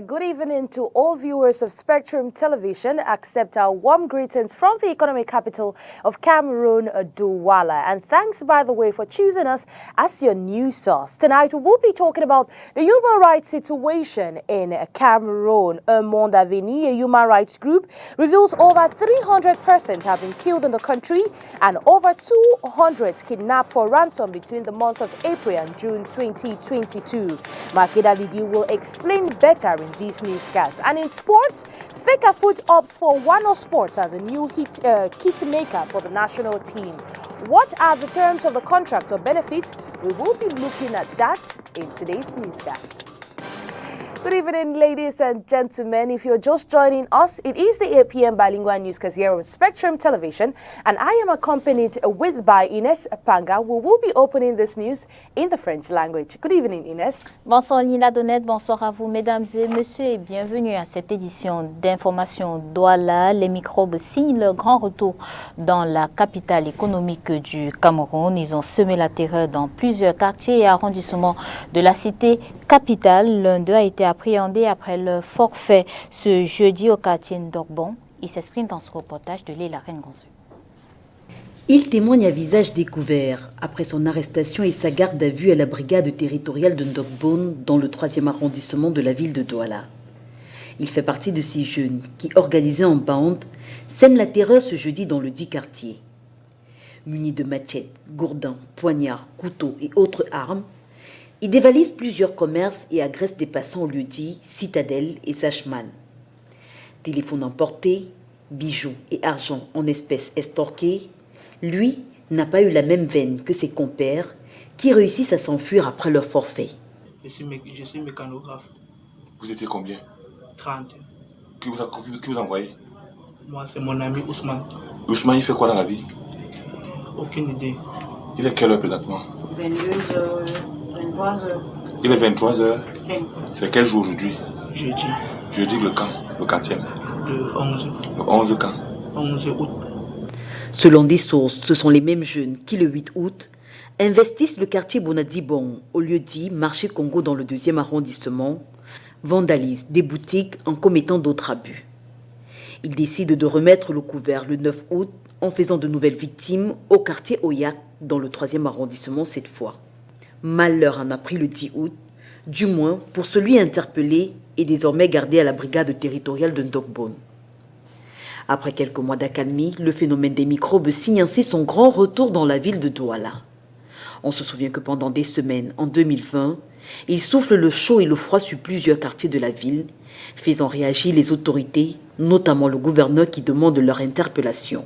good evening to all viewers of Spectrum Television. Accept our warm greetings from the economic capital of Cameroon, Douala. And thanks, by the way, for choosing us as your news source. Tonight, we will be talking about the human rights situation in Cameroon. Un Monde Avenir, a human rights group, reveals over 300 persons have been killed in the country and over 200 kidnapped for ransom between the month of April and June 2022. Makeda Lidi will explain better in these newscasts. And in sports, Feka Foot opts for Wano Sports as a new kit maker for the national team. What are the terms of the contract or benefits? We will be looking at that in today's newscast. Good evening, ladies and gentlemen. If you're just joining us, it is the 8 p.m. bilingual newscast here on Spectrum Television, and I am accompanied by Inès Panga, who will be opening this news in the French language. Good evening, Inès. Bonsoir, Nina Donnette. Bonsoir à vous, mesdames et messieurs, et bienvenue à cette édition d'information Douala. Les microbes signent leur grand retour dans la capitale économique du Cameroun. Ils ont semé la terreur dans plusieurs quartiers et arrondissements de la cité capitale. L'un d'eux a été appréhendé après le forfait ce jeudi au quartier d'Orbon. Il s'exprime dans ce reportage de Léla Rengonzu. Il témoigne à visage découvert après son arrestation et sa garde à vue à la brigade territoriale de Ndogbon dans le 3e arrondissement de la ville de Douala. Il fait partie de ces jeunes qui, organisés en bande, sèment la terreur ce jeudi dans le dit quartier. Munis de machettes, gourdins, poignards, couteaux et autres armes, ils dévalisent plusieurs commerces et agressent des passants au lieu-dit, Citadelle et Sachman. Téléphones emportés, bijoux et argent en espèces estorqués, lui n'a pas eu la même veine que ses compères qui réussissent à s'enfuir après leur forfait. Je suis mécanographe. Vous étiez combien? 30. Qui vous a envoyé? Moi, c'est mon ami Ousmane. Ousmane, il fait quoi dans la vie? Aucune idée. Il est quelle heure présentement? 22h, 23h. Il est 23h. 5. C'est quel jour aujourd'hui? Jeudi. Jeudi le quand? Le 4e? Le 11. Le 11 quand? 11 août. Selon des sources, ce sont les mêmes jeunes qui, le 8 août, investissent le quartier Bonadibon, au lieu dit Marché Congo dans le 2e arrondissement, vandalisent des boutiques en commettant d'autres abus. Ils décident de remettre le couvert le 9 août en faisant de nouvelles victimes au quartier Oyak dans le 3e arrondissement cette fois. Malheur en a pris le 10 août, du moins pour celui interpellé et désormais gardé à la brigade territoriale de Ndogbon. Après quelques mois d'accalmie, le phénomène des microbes signe ainsi son grand retour dans la ville de Douala. On se souvient que pendant des semaines, en 2020, il souffle le chaud et le froid sur plusieurs quartiers de la ville, faisant réagir les autorités, notamment le gouverneur qui demande leur interpellation.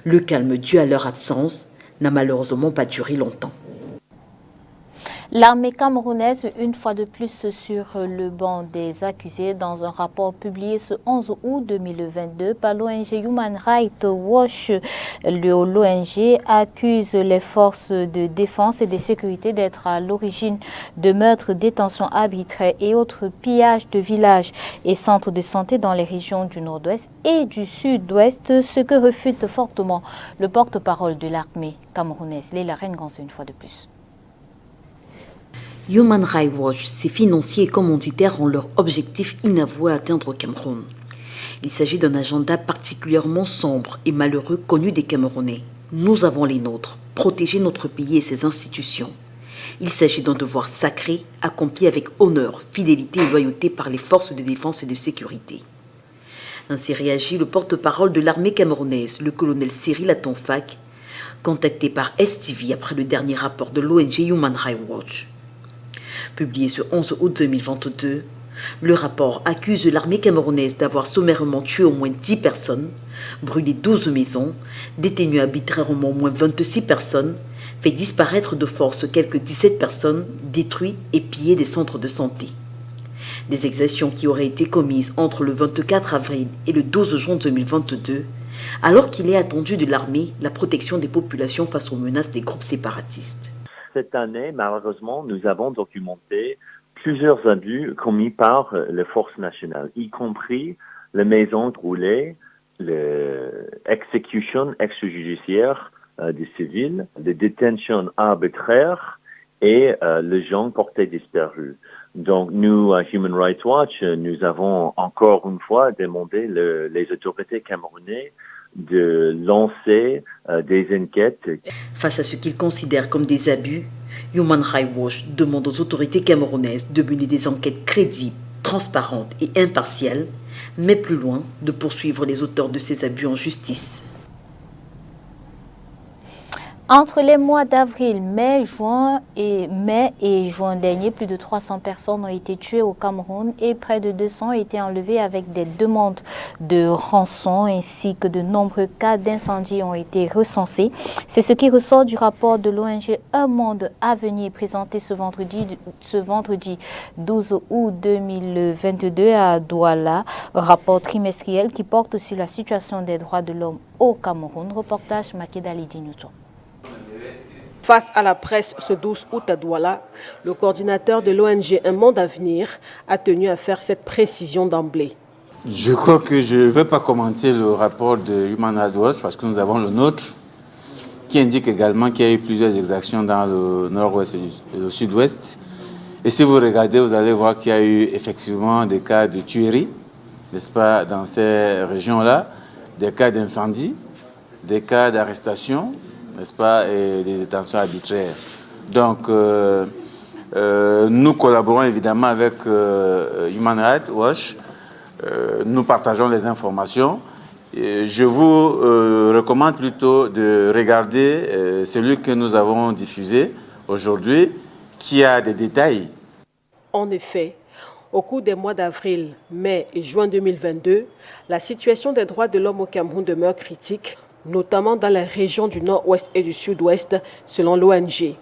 Le calme dû à leur absence n'a malheureusement pas duré longtemps. L'armée camerounaise, une fois de plus sur le banc des accusés, dans un rapport publié ce 11 août 2022 par l'ONG Human Rights Watch. L'ONG accuse les forces de défense et de sécurité d'être à l'origine de meurtres, détentions arbitraires et autres pillages de villages et centres de santé dans les régions du nord-ouest et du sud-ouest, ce que refute fortement le porte-parole de l'armée camerounaise, Léla Rengonzu, une fois de plus. Human Rights Watch, ses financiers et commanditaires ont leur objectif inavoué à atteindre au Cameroun. Il s'agit d'un agenda particulièrement sombre et malheureux connu des Camerounais. Nous avons les nôtres, protéger notre pays et ses institutions. Il s'agit d'un devoir sacré, accompli avec honneur, fidélité et loyauté par les forces de défense et de sécurité. Ainsi réagit le porte-parole de l'armée camerounaise, le colonel Cyril Atonfak, contacté par STV après le dernier rapport de l'ONG Human Rights Watch. Publié ce 11 août 2022, le rapport accuse l'armée camerounaise d'avoir sommairement tué au moins 10 personnes, brûlé 12 maisons, détenu arbitrairement au moins 26 personnes, fait disparaître de force quelques 17 personnes, détruit et pillé des centres de santé. Des exactions qui auraient été commises entre le 24 avril et le 12 juin 2022, alors qu'il est attendu de l'armée la protection des populations face aux menaces des groupes séparatistes. Cette année, malheureusement, nous avons documenté plusieurs abus commis par les forces nationales, y compris les maisons brûlées, l'exécution extrajudiciaire des civils, les détentions arbitraires et les gens portés disparus. Donc, nous, à Human Rights Watch, nous avons encore une fois demandé les autorités camerounaises de lancer des enquêtes. Face à ce qu'ils considèrent comme des abus, Human Rights Watch demande aux autorités camerounaises de mener des enquêtes crédibles, transparentes et impartiales, mais plus loin, de poursuivre les auteurs de ces abus en justice. Entre les mois d'avril, mai et juin dernier, plus de 300 personnes ont été tuées au Cameroun et près de 200 ont été enlevées avec des demandes de rançon ainsi que de nombreux cas d'incendie ont été recensés. C'est ce qui ressort du rapport de l'ONG Un Monde à venir présenté ce vendredi 12 août 2022 à Douala, rapport trimestriel qui porte sur la situation des droits de l'homme au Cameroun. Reportage Makeda Lidinuto. Face à la presse ce 12 août à Douala, le coordinateur de l'ONG Un Monde à venir a tenu à faire cette précision d'emblée. Je crois que je ne veux pas commenter le rapport de Human Rights Watch parce que nous avons le nôtre qui indique également qu'il y a eu plusieurs exactions dans le nord-ouest et le sud-ouest. Et si vous regardez, vous allez voir qu'il y a eu effectivement des cas de tuerie, n'est-ce pas, dans ces régions-là, des cas d'incendie, des cas d'arrestation, n'est-ce pas, et des détentions arbitraires. Donc, nous collaborons évidemment avec Human Rights Watch. Nous partageons les informations. Et je vous recommande plutôt de regarder celui que nous avons diffusé aujourd'hui, qui a des détails. En effet, au cours des mois d'avril, mai et juin 2022, la situation des droits de l'homme au Cameroun demeure critique, notamment dans les régions du nord-ouest et du sud-ouest, selon l'ONG.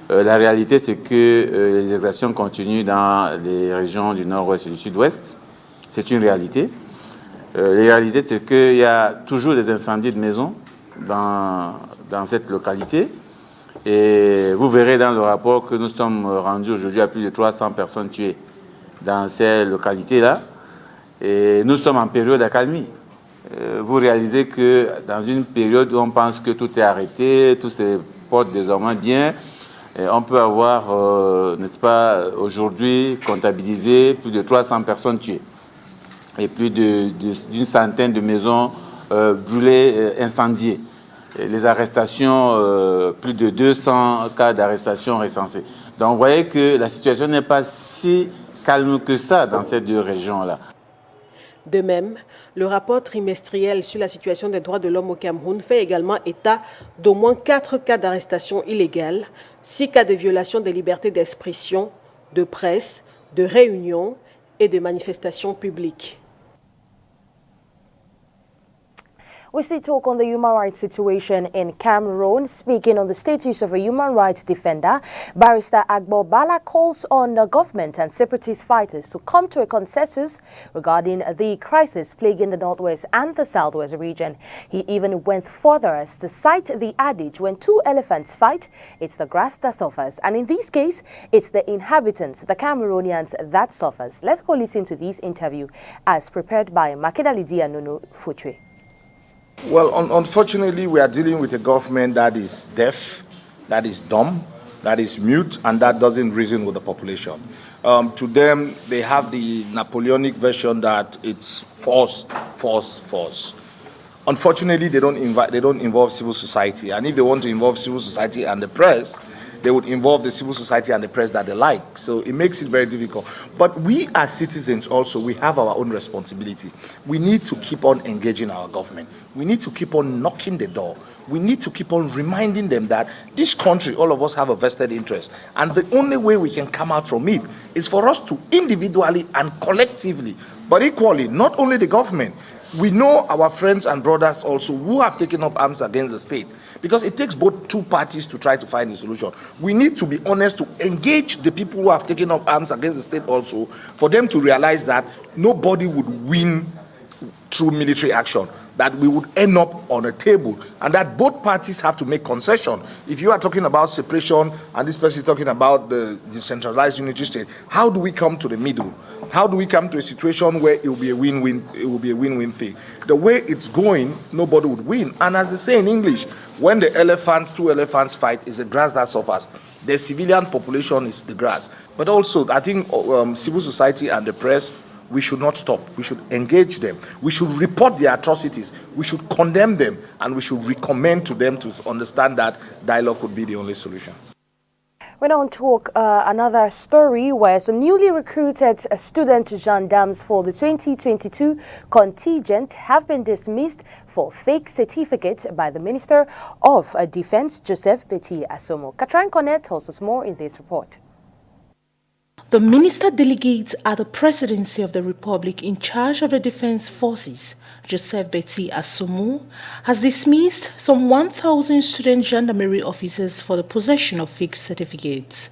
La réalité, c'est que les exactions continuent dans les régions du nord-ouest et du sud-ouest. C'est une réalité. La réalité, c'est qu'il y a toujours des incendies de maisons dans cette localité. Et vous verrez dans le rapport que nous sommes rendus aujourd'hui à plus de 300 personnes tuées dans ces localités-là. Et nous sommes en période d'accalmie. Vous réalisez que dans une période où on pense que tout est arrêté, tout se porte désormais bien, on peut avoir, n'est-ce pas, aujourd'hui comptabilisé plus de 300 personnes tuées et plus d'une centaine de maisons brûlées, incendiées. Et les arrestations, plus de 200 cas d'arrestation recensés. Donc vous voyez que la situation n'est pas si calme que ça dans ces deux régions-là. De même, le rapport trimestriel sur la situation des droits de l'homme au Cameroun fait également état d'au moins 4 cas d'arrestation illégale, 6 cas de violation des libertés d'expression, de presse, de réunion et de manifestations publiques. We still talk on the human rights situation in Cameroon. Speaking on the status of a human rights defender, Barrister Agbo Bala calls on the government and separatist fighters to come to a consensus regarding the crisis plaguing the northwest and the southwest region. He even went further as to cite the adage, when two elephants fight, it's the grass that suffers. And in this case, it's the inhabitants, the Cameroonians, that suffers. Let's go listen to this interview as prepared by Makeda Lidia Nunu Futwe. Well, unfortunately, we are dealing with a government that is deaf, that is dumb, that is mute, and that doesn't reason with the population. To them, they have the Napoleonic version that it's force, force, force. Unfortunately, they don't involve civil society, and if they want to involve civil society and the press, they would involve the civil society and the press that they like. So it makes it very difficult. But we as citizens also, we have our own responsibility. We need to keep on engaging our government. We need to keep on knocking the door. We need to keep on reminding them that this country, all of us have a vested interest. And the only way we can come out from it is for us to individually and collectively, but equally, not only the government, we know our friends and brothers also who have taken up arms against the state, because it takes both two parties to try to find a solution. We need to be honest to engage the people who have taken up arms against the state also, for them to realize that nobody would win through military action. that we would end up on a table, and that both parties have to make concession. If you are talking about separation and this person is talking about the decentralized unitary state, how do we come to the middle? How do we come to a situation where it will be a win-win? It will be a win-win thing. The way it's going, nobody would win. And as they say in English, when the two elephants fight, it's the grass that suffers. The civilian population is the grass. But also, I think civil society and the press, we should not stop. We should engage them. We should report their atrocities. We should condemn them, and we should recommend to them to understand that dialogue could be the only solution. We now talk another story where some newly recruited student gendarmes for the 2022 contingent have been dismissed for fake certificates by the Minister of Defense, Joseph Betty Asomo. Katran Konet tells us more in this report. The minister delegates at the Presidency of the Republic in charge of the Defense Forces, Joseph Betty Asomo, has dismissed some 1,000 student gendarmerie officers for the possession of fake certificates.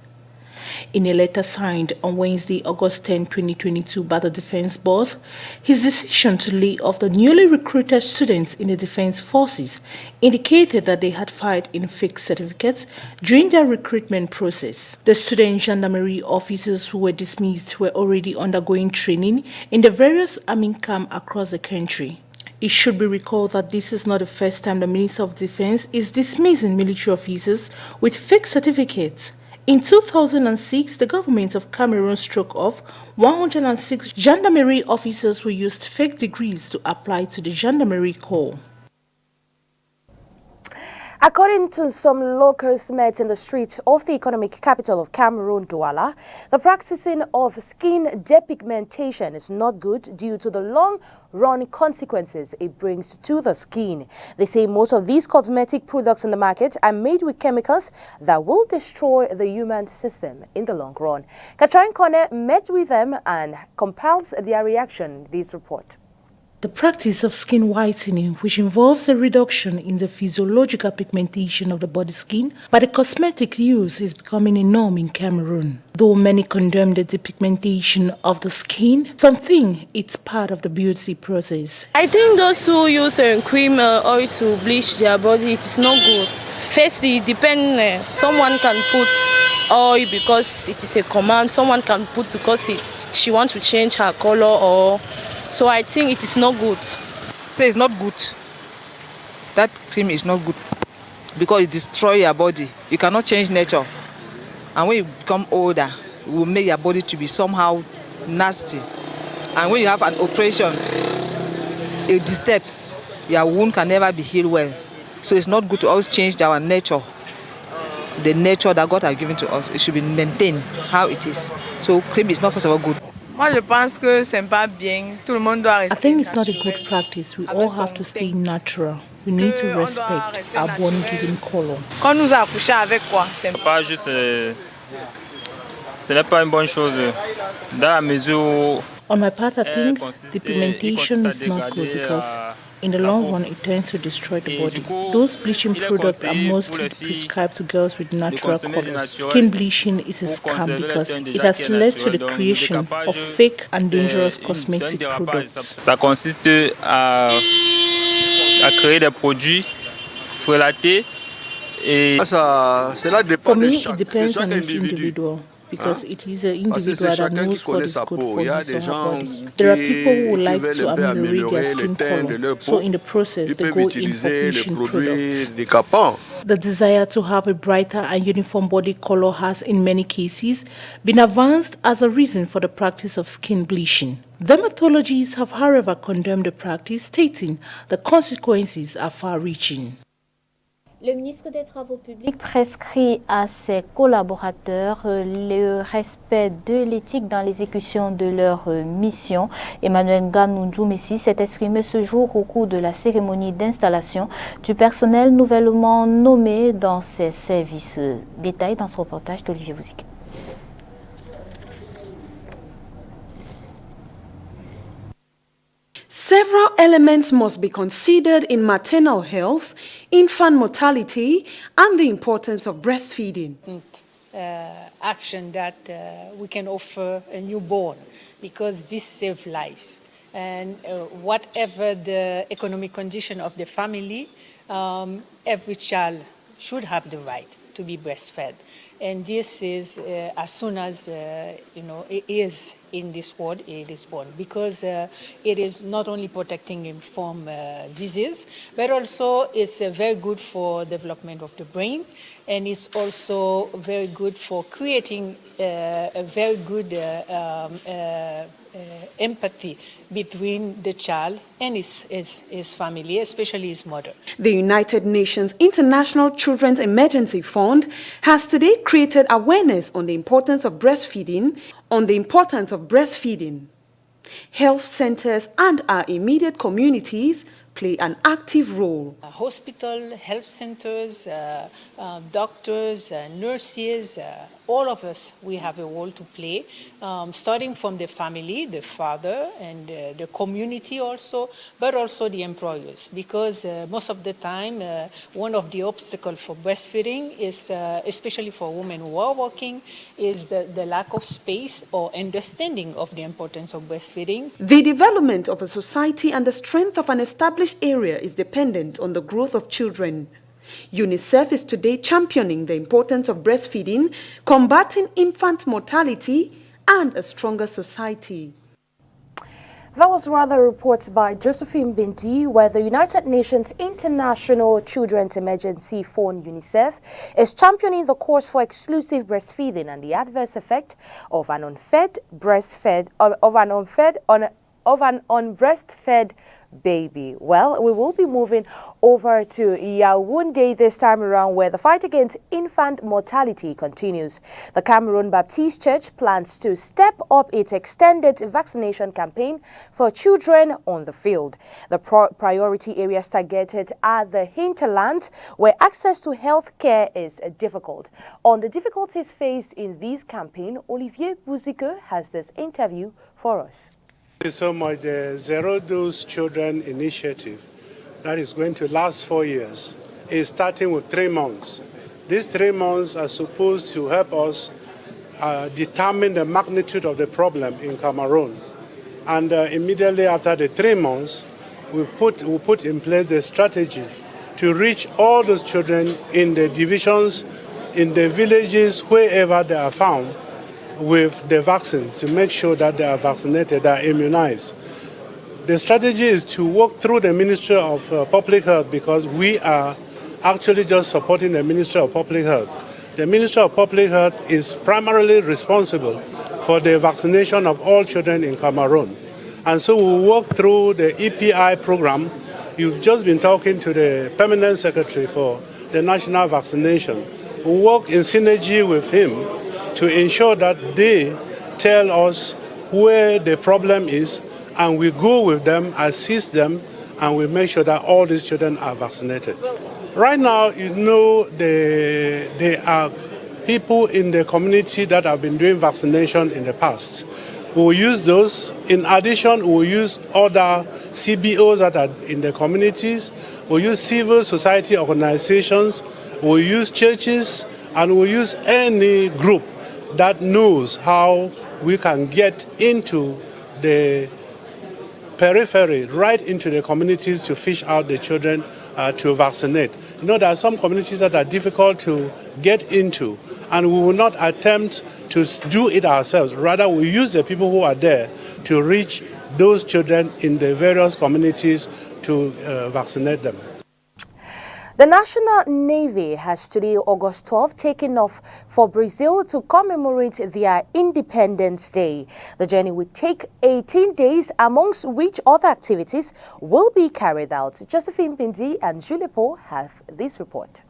In a letter signed on Wednesday, August 10, 2022 by the Defense Boss, his decision to lay off the newly recruited students in the Defense Forces indicated that they had filed in fake certificates during their recruitment process. The student gendarmerie officers who were dismissed were already undergoing training in the various army camps across the country. It should be recalled that this is not the first time the Minister of Defense is dismissing military officers with fake certificates. In 2006, the government of Cameroon struck off 106 gendarmerie officers who used fake degrees to apply to the gendarmerie corps. According to some locals met in the streets of the economic capital of Cameroon, Douala, the practicing of skin depigmentation is not good due to the long-run consequences it brings to the skin. They say most of these cosmetic products in the market are made with chemicals that will destroy the human system in the long run. Katrin Kone met with them and compiles their reaction in this report. The practice of skin whitening, which involves a reduction in the physiological pigmentation of the body skin by the cosmetic use, is becoming a norm in Cameroon. Though many condemn the depigmentation of the skin, some think it's part of the beauty process. I think those who use cream oil to bleach their body, it is not good. Firstly, it depends. Someone can put oil because it is a command. Someone can put because she wants to change her color or... So I think it is not good. Say it's not good. That cream is not good because it destroys your body. You cannot change nature. And when you become older, it will make your body to be somehow nasty. And when you have an operation, it disturbs. Your wound can never be healed well. So it's not good to always change our nature. The nature that God has given to us, it should be maintained how it is. So cream is not first of all good. I think it's not a good practice. We all have to stay natural. We need to respect our born-given color. On my part, I think the pigmentation is not good because in the long run, it tends to destroy the body. Those bleaching products are mostly prescribed to girls with natural colors. Skin bleaching is a scam because it has led to the creation of fake and dangerous cosmetic products. Ça consiste à créer des produits frelatés et... For me, it depends on each individual. Because it is an individual that knows what is good for his or her body. There are people who would like to ameliorate their skin color, so in the process they go in for bleaching products. The desire to have a brighter and uniform body color has in many cases been advanced as a reason for the practice of skin bleaching. Dermatologists have however condemned the practice, stating the consequences are far-reaching. Le ministre des Travaux publics prescrit à ses collaborateurs le respect de l'éthique dans l'exécution de leur mission. Emmanuel Ganundjoumessi s'est exprimé ce jour au cours de la cérémonie d'installation du personnel nouvellement nommé dans ses services. Détails dans ce reportage d'Olivier Bouzic. Several elements must be considered in maternal health, infant mortality, and the importance of breastfeeding. Action that we can offer a newborn because this saves lives. And whatever the economic condition of the family, every child should have the right to be breastfed. And this is as soon as, it is in this world, it is born. Because it is not only protecting him from disease, but also it's very good for development of the brain. And it's also very good for creating a very good empathy between the child and his family, especially his mother. The United Nations International Children's Emergency Fund has today created awareness on the importance of breastfeeding, Health centers and our immediate communities play an active role. Hospital, health centers, doctors, nurses, all of us, we have a role to play, starting from the family, the father, and the community also, but also the employers, because most of the time, one of the obstacles for breastfeeding is, especially for women who are working, is the lack of space or understanding of the importance of breastfeeding. The development of a society and the strength of an established area is dependent on the growth of children. UNICEF is today championing the importance of breastfeeding, combating infant mortality, and a stronger society. That was rather reports by Josephine Bindi, where the United Nations International Children's Emergency Fund (UNICEF) is championing the cause for exclusive breastfeeding and the adverse effect of an unbreastfed baby. Well, we will be moving over to Yaoundé this time around, where the fight against infant mortality continues. The Cameroon Baptist Church plans to step up its extended vaccination campaign for children on the field. The priority areas targeted are the hinterlands, where access to health care is difficult. On the difficulties faced in this campaign, Olivier Bouzike has this interview for us. Thank you so much. The Zero Dose Children Initiative that is going to last 4 years is starting with 3 months. These 3 months are supposed to help us determine the magnitude of the problem in Cameroon. And immediately after the 3 months, we put in place a strategy to reach all those children in the divisions, in the villages, wherever they are found, with the vaccines to make sure that they are vaccinated, they are immunized. The strategy is to work through the Ministry of Public Health, because we are actually just supporting the Ministry of Public Health. The Ministry of Public Health is primarily responsible for the vaccination of all children in Cameroon. And so we work through the EPI program. You've just been talking to the Permanent Secretary for the National Vaccination. We work in synergy with him to ensure that they tell us where the problem is, and we go with them, assist them, and we make sure that all these children are vaccinated. Right now, there are people in the community that have been doing vaccination in the past. We will use those. In addition, we will use other CBOs that are in the communities. We'll use civil society organizations. We'll use churches, and we'll use any group that knows how we can get into the periphery, right into the communities, to fish out the children to vaccinate. You know, there are some communities that are difficult to get into, and we will not attempt to do it ourselves. Rather, we use the people who are there to reach those children in the various communities to vaccinate them. The National Navy has today, August 12, taken off for Brazil to commemorate their Independence Day. The journey will take 18 days, amongst which other activities will be carried out. Josephine Bindi and Julie Paul have this report.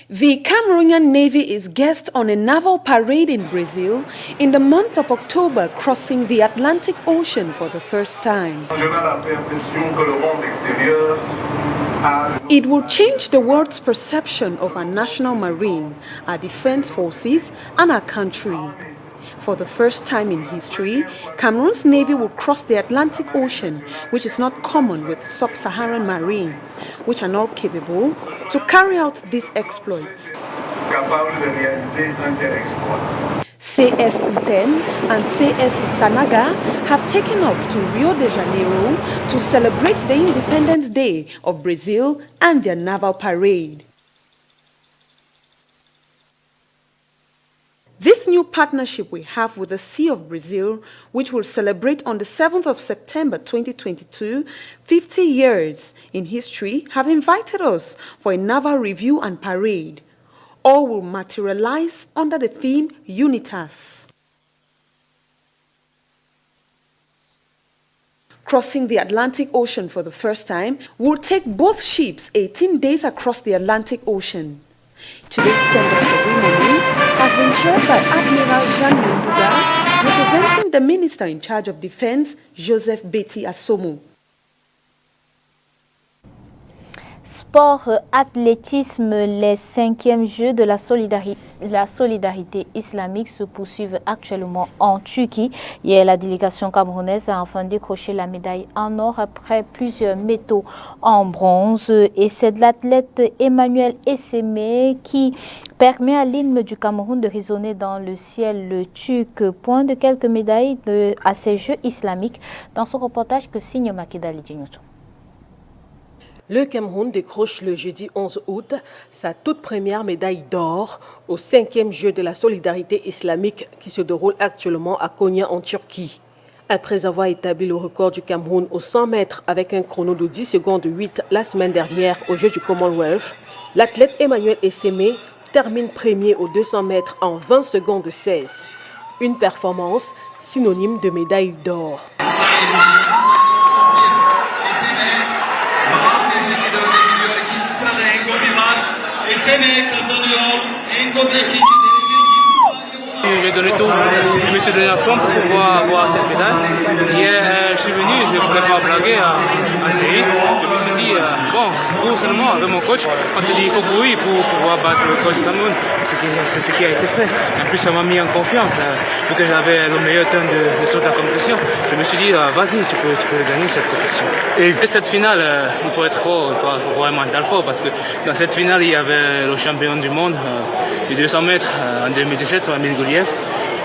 The Cameroonian Navy is guest on a naval parade in Brazil in the month of October, crossing the Atlantic Ocean for the first time. It will change the world's perception of our national marine, our defense forces, and our country. For the first time in history, Cameroon's Navy will cross the Atlantic Ocean, which is not common with sub-Saharan marines, which are not capable to carry out these exploits. CS Uten and CS Sanaga have taken off to Rio de Janeiro to celebrate the Independence Day of Brazil and their naval parade. This new partnership we have with the Sea of Brazil, which will celebrate on the 7th of September 2022, 50 years in history, have invited us for a naval review and parade. All will materialize under the theme Unitas. Crossing the Atlantic Ocean for the first time will take both ships 18 days across the Atlantic Ocean. Today's send-off ceremony has been chaired by Admiral Jean Menduga, representing the Minister in charge of Defense, Joseph Betty Assomo. Sport, athlétisme, les 5e Jeux de la solidarité islamique se poursuivent actuellement en Turquie. Hier, la délégation camerounaise a enfin décroché la médaille en or après plusieurs métaux en bronze. Et c'est de l'athlète Emmanuel Essemé qui permet à l'hymne du Cameroun de résonner dans le ciel turc. Point de quelques médailles à ces Jeux islamiques dans son reportage que signe Makeda Lidinyoto. Le Cameroun décroche le jeudi 11 août sa toute première médaille d'or au 5e Jeu de la solidarité islamique qui se déroule actuellement à Konya en Turquie. Après avoir établi le record du Cameroun aux 100 mètres avec un chrono de 10 secondes 8 la semaine dernière aux Jeux du Commonwealth, l'athlète Emmanuel Essemé termine premier aux 200 mètres en 20 secondes 16. Une performance synonyme de médaille d'or. J'ai donné tout, je me suis donné à fond pour pouvoir avoir cette médaille. Hier, je suis venu, je ne voulais pas blaguer à série. Je me suis dit, bon, pour seulement avec mon coach, on s'est dit il faut courir pour pouvoir battre le coach du Cameroun. C'est ce qui a été fait. En plus, ça m'a mis en confiance. Vu que j'avais le meilleur temps de toute la compétition, je me suis dit, vas-y, tu peux gagner cette compétition. Et cette finale, il faut être fort, il faut avoir un mental fort parce que dans cette finale, il y avait le champion du monde du 200 mètres en 2017, Amine Gouliav.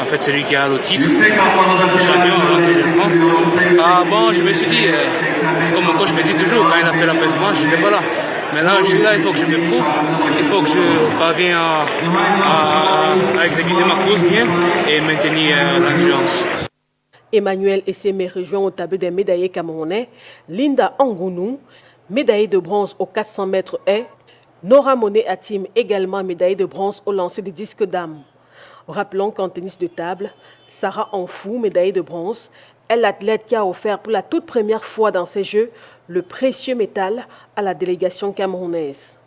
En fait, c'est lui qui a le titre, le champion en 2030. Bon, je me suis dit, comme mon coach me dit toujours, quand il a fait la performance, je n'étais pas là. Maintenant, je suis là, il faut que je me prouve, il faut que je parvienne à exécuter ma course bien et maintenir l'endurance. Emmanuel Essemé rejoint au tableau des médaillés camerounais Linda Angounou, médaillée de bronze aux 400 mètres haies, Nora Monet Hatim, également médaillée de bronze au lancer des disques dames. Rappelons qu'en tennis de table, Sarah Anfou, médaillée de bronze, est l'athlète qui a offert pour la toute première fois dans ces Jeux le précieux métal à la délégation camerounaise.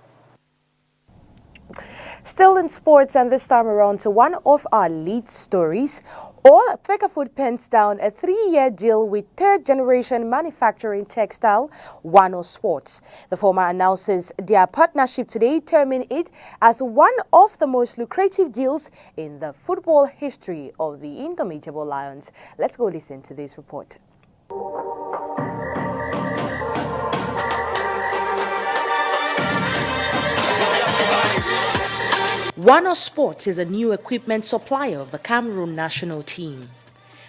Still in sports, and this time around to one of our lead stories. All Fecafood pens down a 3-year deal with third-generation manufacturing textile, Wano Sports. The former announces their partnership today, terming it as one of the most lucrative deals in the football history of the Indomitable Lions. Let's go listen to this report. Wano Sports is a new equipment supplier of the Cameroon national team.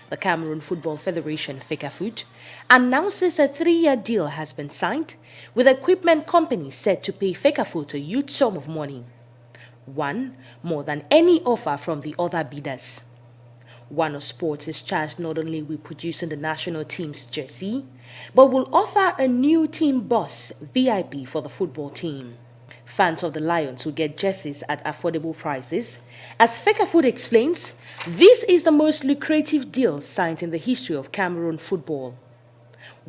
The Cameroon Football Federation, Fecafoot, announces a 3-year deal has been signed with equipment companies set to pay Fecafoot a huge sum of money. One more than any offer from the other bidders. Wano Sports is charged not only with producing the national team's jersey, but will offer a new team bus VIP for the football team. Fans of the Lions will get jerseys at affordable prices. As Fecafoot explains, this is the most lucrative deal signed in the history of Cameroon football.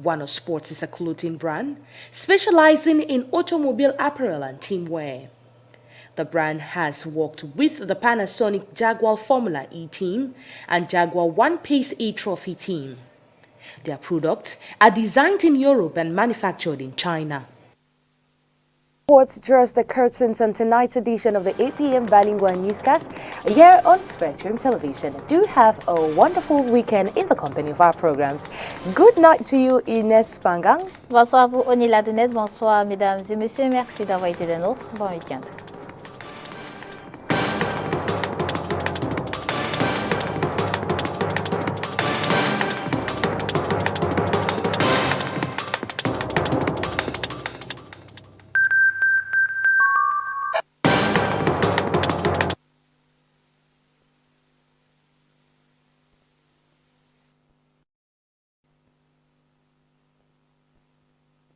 Wano Sports is a clothing brand specializing in automobile apparel and team wear. The brand has worked with the Panasonic Jaguar Formula E team and Jaguar One Pace A Trophy team. Their products are designed in Europe and manufactured in China. Sports draws the curtains on tonight's edition of the 8 p.m. Bilingue newscast here on Spectrum Television. Do have a wonderful weekend in the company of our programs. Good night to you, Inès Pangang. Bonsoir à vous, Onila Dounet. Bonsoir, mesdames et messieurs. Merci d'avoir été des nôtres. Bon week-end.